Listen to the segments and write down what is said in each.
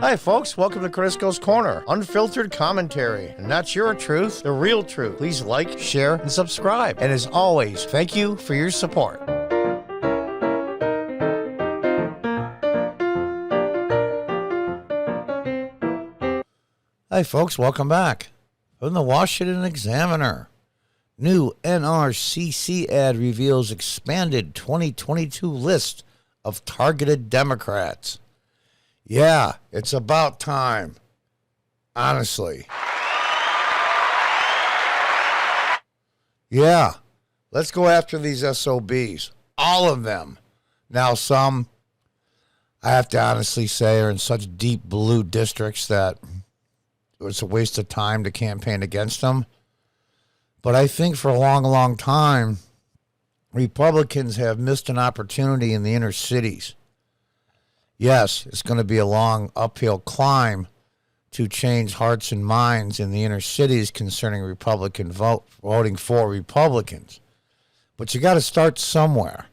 Hi, folks. Welcome to Crisco's Corner. Unfiltered commentary. And not your truth, the real truth. Please like, share, and subscribe. And as always, thank you for your support. Hi, folks. Welcome back. From the Washington Examiner. New NRCC ad reveals expanded 2022 list of targeted Democrats. Yeah, it's about time. Honestly. Yeah, let's go after these SOBs. All of them. Now, some, I have to honestly say, are in such deep blue districts that it's a waste of time to campaign against them. But I think for a long, long time, Republicans have missed an opportunity in the inner cities. Yes, it's going to be a long uphill climb to change hearts and minds in the inner cities concerning Republican voting for Republicans. But you got to start somewhere.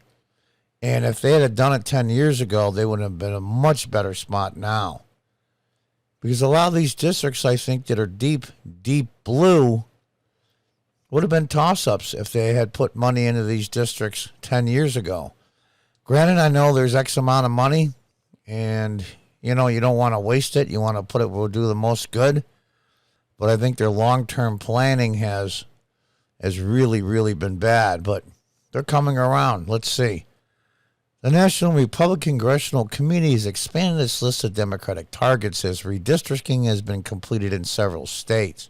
And if they had done it 10 years ago, they would have been a much better spot now. Because a lot of these districts, I think, that are deep, deep blue would have been toss-ups if they had put money into these districts 10 years ago. Granted, I know there's X amount of money, and, you know, you don't want to waste it. You want to put it where it'll do the most good. But I think their long-term planning has really, really been bad. But they're coming around. Let's see. The National Republican Congressional Committee has expanded its list of Democratic targets as redistricting has been completed in several states.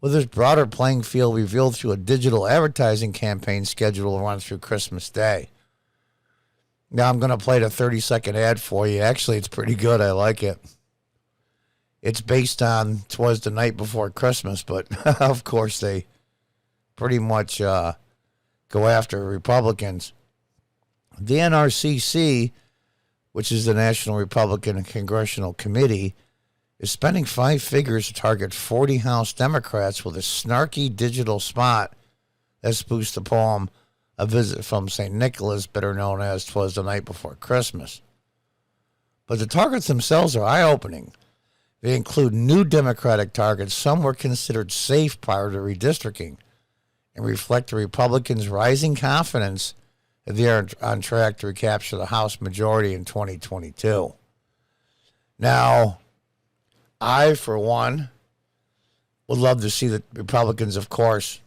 With this broader playing field revealed through a digital advertising campaign scheduled to run through Christmas Day. Now I'm going to play the 30-second ad for you. Actually, it's pretty good. I like it. It's based on "'Twas the Night Before Christmas," but of course they pretty much go after Republicans. The NRCC, which is the National Republican Congressional Committee, is spending 5 figures to target 40 House Democrats with a snarky digital spot that spoofs the poem "A Visit from St. Nicholas," better known as "'Twas the Night Before Christmas." But the targets themselves are eye-opening. They include new Democratic targets. Some were considered safe prior to redistricting and reflect the Republicans' rising confidence that they are on track to recapture the House majority in 2022. Now, I, for one, would love to see the Republicans, of course,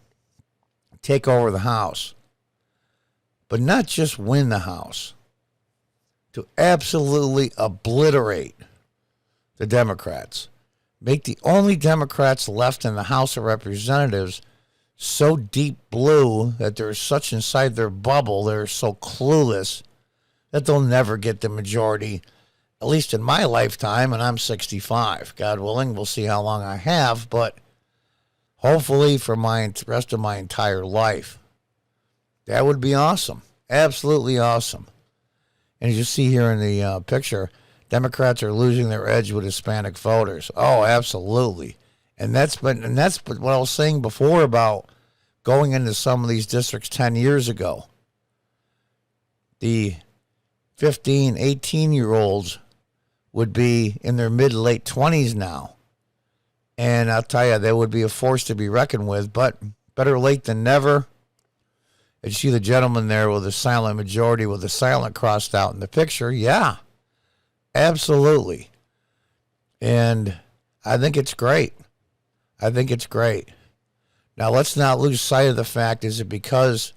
take over the House. But not just win the House, to absolutely obliterate the Democrats. Make the only Democrats left in the House of Representatives so deep blue that they're such inside their bubble, they're so clueless that they'll never get the majority, at least in my lifetime, and I'm 65. God willing, we'll see how long I have, but hopefully for my rest of my entire life. That would be awesome. Absolutely awesome. And as you see here in the picture, Democrats are losing their edge with Hispanic voters. Oh, absolutely. And that's what I was saying before about going into some of these districts 10 years ago. The 15, 18-year-olds would be in their mid-late 20s now. And I'll tell you, they would be a force to be reckoned with, but better late than never. And see the gentleman there with the silent majority with the silent crossed out in the picture. Yeah, absolutely. And I think it's great. I think it's great. Now, let's not lose sight of the fact, is it because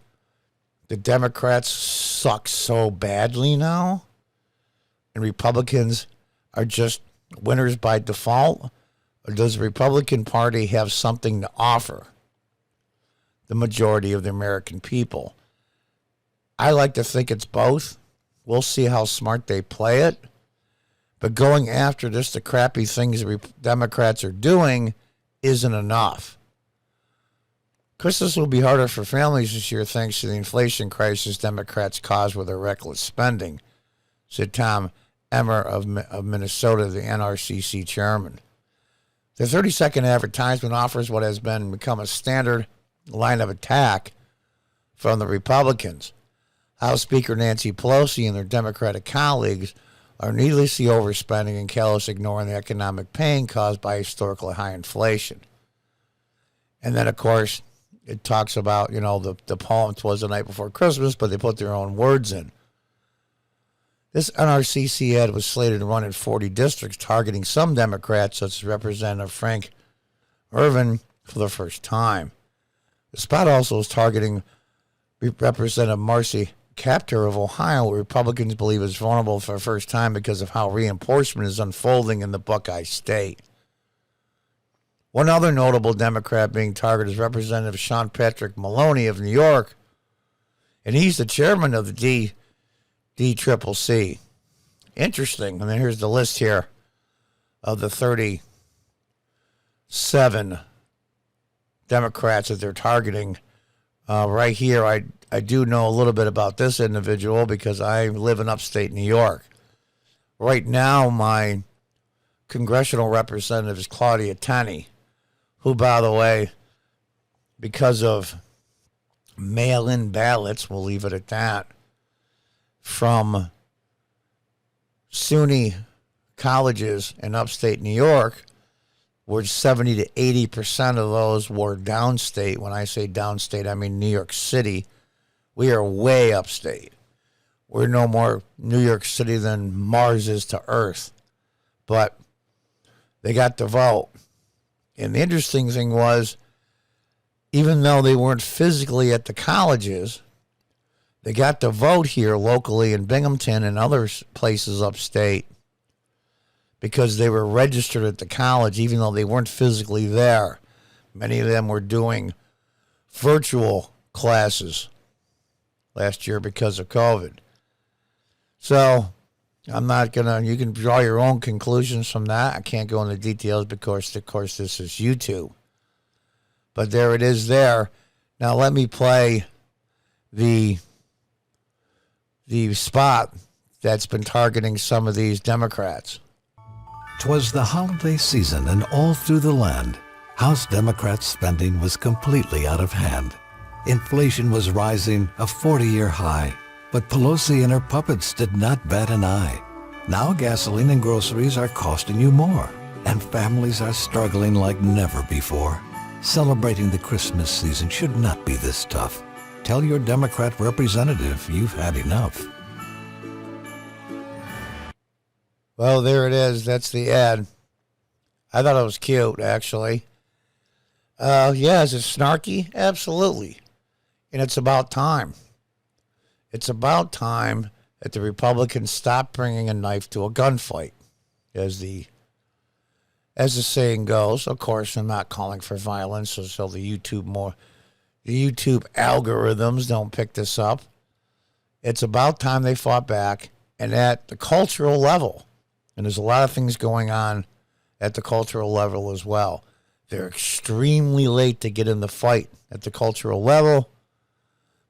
the Democrats suck so badly now and Republicans are just winners by default? Or does the Republican Party have something to offer the majority of the American people? I like to think it's both. We'll see how smart they play it. But going after just the crappy things the Democrats are doing isn't enough. Christmas will be harder for families this year thanks to the inflation crisis Democrats caused with their reckless spending, said Tom Emmer of Minnesota, the NRCC chairman. The 30-second advertisement offers what has become a standard line of attack from the Republicans. House Speaker Nancy Pelosi and their Democratic colleagues are needlessly overspending and callously ignoring the economic pain caused by historically high inflation. And then, of course, it talks about, the poem was the night before Christmas, but they put their own words in. This NRCC ad was slated to run in 40 districts, targeting some Democrats, such as Representative Frank Irvin, for the first time. The spot also is targeting Representative Marcy Kaptur of Ohio, who Republicans believe is vulnerable for the first time because of how reinforcement is unfolding in the Buckeye State. One other notable Democrat being targeted is Representative Sean Patrick Maloney of New York, and he's the chairman of the DCCC. Interesting. And then here's the list here of the 37 Democrats that they're targeting. Right here, I do know a little bit about this individual because I live in upstate New York. Right now, my congressional representative is Claudia Tenney, who, by the way, because of mail-in ballots, we'll leave it at that, from SUNY colleges in upstate New York, where 70 to 80% of those were downstate. When I say downstate, I mean New York City. We are way upstate. We're no more New York City than Mars is to Earth. But they got the vote. And the interesting thing was, even though they weren't physically at the colleges, they got the vote here locally in Binghamton and other places upstate because they were registered at the college, even though they weren't physically there. Many of them were doing virtual classes last year because of COVID. So I'm not going to, you can draw your own conclusions from that. I can't go into details because, of course, this is YouTube. But there it is there. Now let me play the spot that's been targeting some of these Democrats. 'Twas the holiday season, and all through the land, House Democrats' spending was completely out of hand. Inflation was rising, a 40-year high, but Pelosi and her puppets did not bat an eye. Now gasoline and groceries are costing you more, and families are struggling like never before. Celebrating the Christmas season should not be this tough. Tell your Democrat representative you've had enough. Well, there it is. That's the ad. I thought it was cute, actually. Yeah, is it snarky? Absolutely. And it's about time. It's about time that the Republicans stop bringing a knife to a gunfight, as the saying goes. Of course, I'm not calling for violence, so the YouTube algorithms don't pick this up. It's about time they fought back, and at the cultural level. And there's a lot of things going on at the cultural level as well. They're extremely late to get in the fight at the cultural level,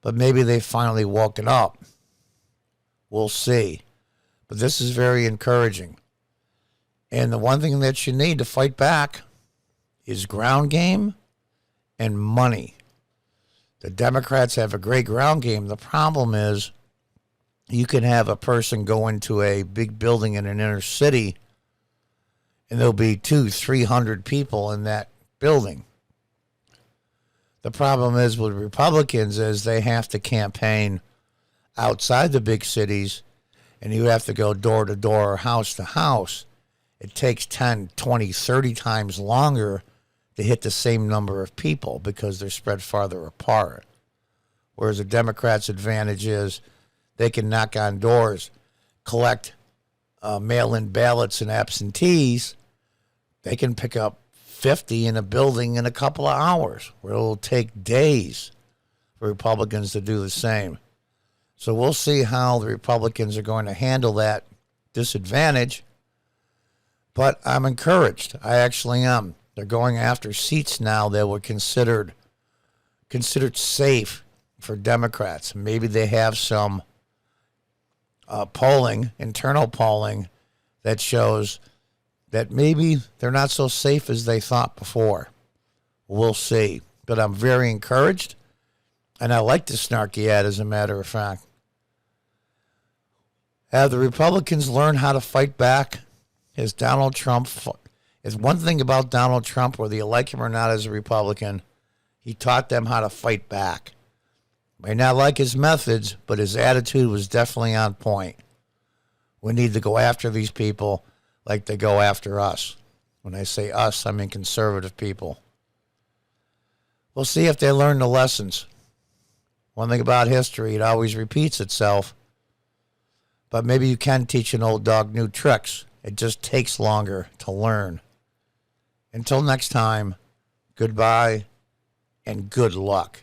but maybe they've finally woken up. We'll see. But this is very encouraging. And the one thing that you need to fight back is ground game and money. The Democrats have a great ground game. The problem is you can have a person go into a big building in an inner city and there'll be 200-300 people in that building. The problem is with Republicans is they have to campaign outside the big cities, and you have to go door to door, house to house. It takes 10, 20, 30 times longer to hit the same number of people because they're spread farther apart. Whereas the Democrats' advantage is they can knock on doors, collect mail-in ballots and absentees. They can pick up 50 in a building in a couple of hours, where it'll take days for Republicans to do the same. So we'll see how the Republicans are going to handle that disadvantage. But I'm encouraged. I actually am. They're going after seats now that were considered safe for Democrats. Maybe they have some internal polling, that shows that maybe they're not so safe as they thought before. We'll see. But I'm very encouraged, and I like the snarky ad, as a matter of fact. Have the Republicans learned how to fight back? Is Donald Trump... Is one thing about Donald Trump, whether you like him or not as a Republican, he taught them how to fight back. May not like his methods, but his attitude was definitely on point. We need to go after these people like they go after us. When I say us, I mean conservative people. We'll see if they learn the lessons. One thing about history, it always repeats itself. But maybe you can teach an old dog new tricks. It just takes longer to learn. Until next time, goodbye and good luck.